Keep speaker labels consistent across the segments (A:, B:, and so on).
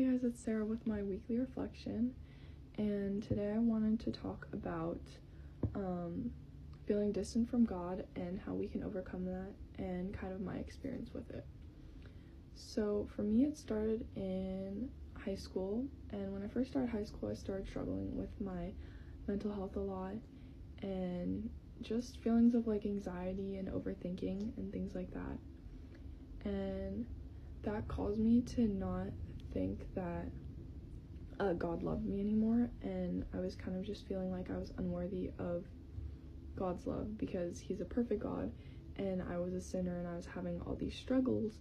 A: Hey guys, it's Sarah with my weekly reflection, and today I wanted to talk about feeling distant from God and how we can overcome that and kind of my experience with it. So for me, it started in high school, and when I first started high school, I started struggling with my mental health a lot and just feelings of like anxiety and overthinking and things like that. And that caused me to not think that God loved me anymore, and I was kind of just feeling like I was unworthy of God's love because he's a perfect God and I was a sinner and I was having all these struggles,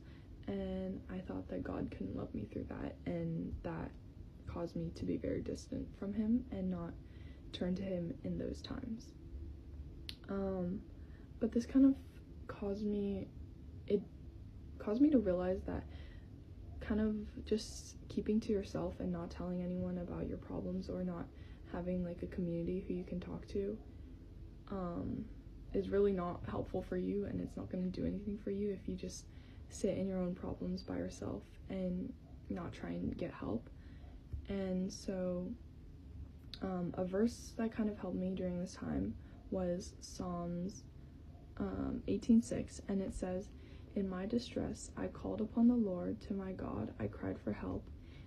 A: and I thought that God couldn't love me through that, and that caused me to be very distant from him and not turn to him in those times. But this kind of caused me to realize that kind of just keeping to yourself and not telling anyone about your problems or not having like a community who you can talk to is really not helpful for you, and it's not going to do anything for you if you just sit in your own problems by yourself and not try and get help. And so a verse that kind of helped me during this time was Psalms 18:6, and it says, "In my distress I called upon the Lord, to my God I cried for help,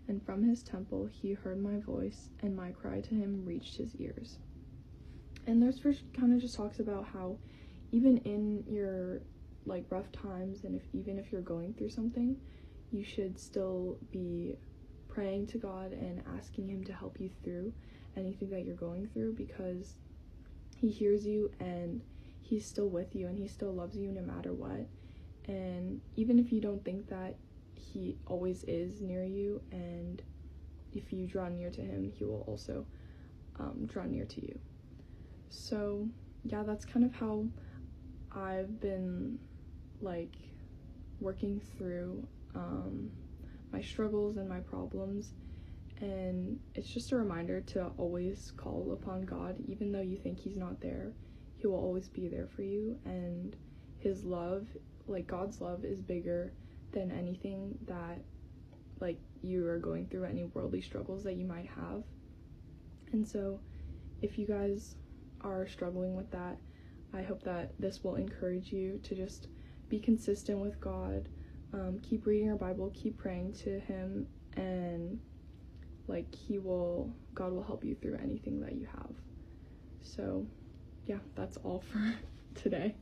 A: and from his temple he heard my voice, and my cry to him reached his ears." And this verse kind of just talks about how even in your like rough times, and even if you're going through something, you should still be praying to God and asking him to help you through anything that you're going through, because he hears you and he's still with you and he still loves you no matter what. And even if you don't think that, he always is near you, and if you draw near to him, he will also draw near to you. So yeah, that's kind of how I've been like working through my struggles and my problems. And it's just a reminder to always call upon God, even though you think he's not there. He will always be there for you, and his love, like God's love, is bigger than anything that like you are going through, any worldly struggles that you might have. And so if you guys are struggling with that, I hope that this will encourage you to just be consistent with God, keep reading your Bible, keep praying to him, and like God will help you through anything that you have. So yeah, that's all for today.